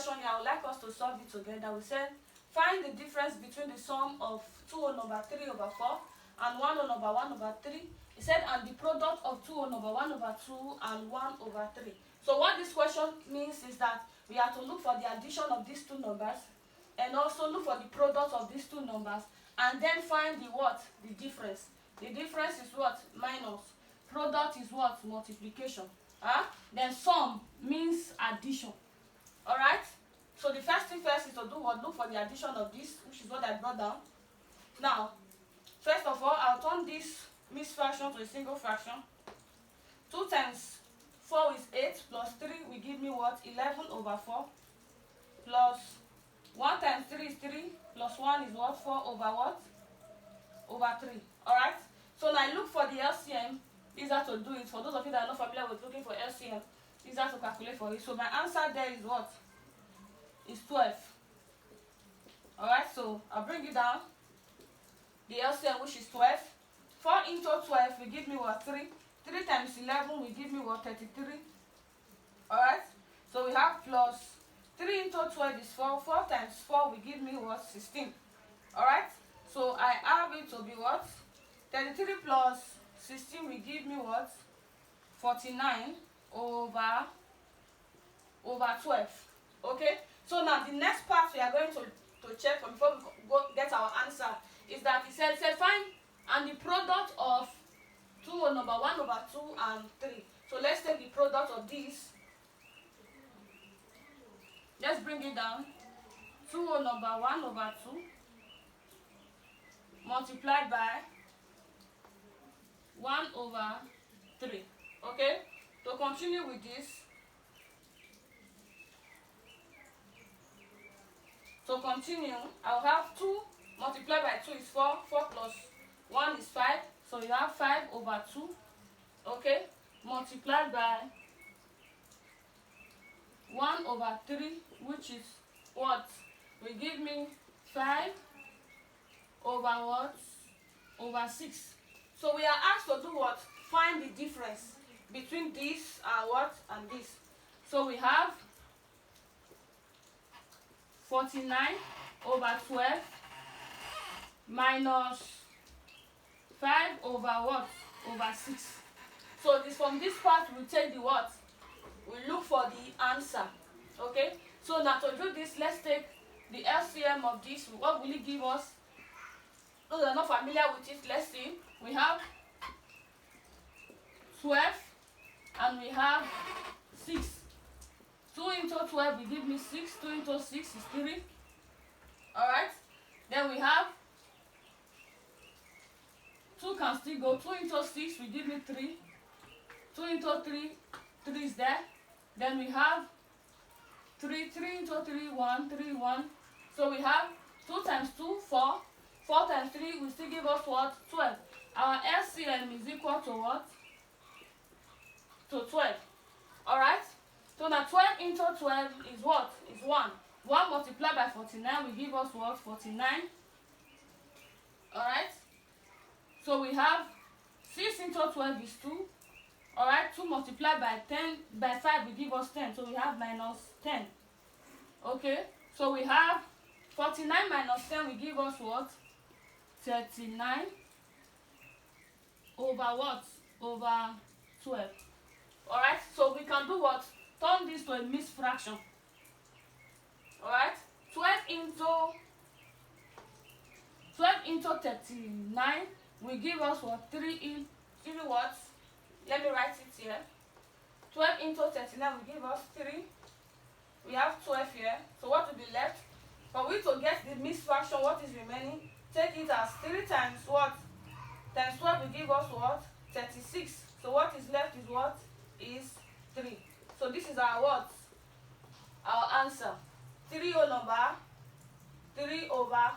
question here, I would like us to solve it together. We said find the difference between the sum of 2 whole number 3 over 4 and 1 whole number 1 over 3. It said and the product of 2 whole number 1 over 2 and 1 over 3. So what this question means is that we have to look for the addition of these two numbers and also look for the product of these two numbers and then find the what? The difference. The difference is what? Minus. Product is what? Multiplication. Then sum means addition. Alright? So the first thing first is to do what? Look for the addition of this, which is what I brought down. Now, first of all, I'll turn this mixed fraction to a single fraction. 2 times 4 is 8 plus 3 will give me what? 11 over 4 plus 1 times 3 is 3 plus 1 is what? 4 over what? Over 3. Alright? So now I look for the LCM. Easier to do it. For those of you that are not familiar with looking for LCM, easier to calculate for it. So my answer there is what? Is 12. Alright, so I'll bring it down. The LCM, which is 12. 4 into 12 will give me what? 3. 3 times 11 will give me what? 33. Alright, so we have plus 3 into 12 is 4. 4 times 4 will give me what? 16. Alright, so I have it to be what? 33 plus 16 will give me what? 49 over 12. Okay, so now the next part we are going to check for before we go get our answer is that it said find and the product of 2 whole number 1 over 2 and 3. So let's take the product of this. Let's bring it down. 2 whole number 1 over 2 multiplied by 1 over 3. Okay, to continue with this, to continue, I'll have 2 multiplied by 2 is 4. 4 plus 1 is 5. So you have 5 over 2. Okay, multiplied by 1 over 3, which is what? Will give me 5 over what? Over 6. So we are asked to do what? Find the difference between this and what? And this. So we have 49 over 12 minus 5 over what? Over 6. So this from this part we take the what? We look for the answer. Okay? So now to do this, let's take the LCM of this. What will it give us? Those that are not familiar with it, let's see. We have 12 and we have 6. 2 into 12 will give me 6. 2 into 6 is 3. Alright? Then we have 2 can still go. 2 into 6 will give me 3. 2 into 3, 3 is there. Then we have 3. 3 into 3, 1. 3, 1. So we have 2 times 2, 4. 4 times 3 will still give us what? 12. Our LCM is equal to what? To 12. Alright? So now 12 into 12 is what? Is 1. 1 multiplied by 49 will give us what? 49. Alright? So we have 6 into 12 is 2. Alright? 2 multiplied by 10 by 5 will give us 10. So we have minus 10. Okay? So we have 49 minus 10 will give us what? 39 over what? Over 12. Alright? So we can do what? Turn this to a mixed fraction. Alright? 12 into 39 will give us what? 3 what? Let me write it here. 12 into 39 will give us 3. We have 12 here. So what will be left? For we to get the mixed fraction, what is remaining? Take it as 3 times what? Times 12 will give us what? 36. So what is left is what? Is 3. So this is our what? Our answer. 3 whole number 3 over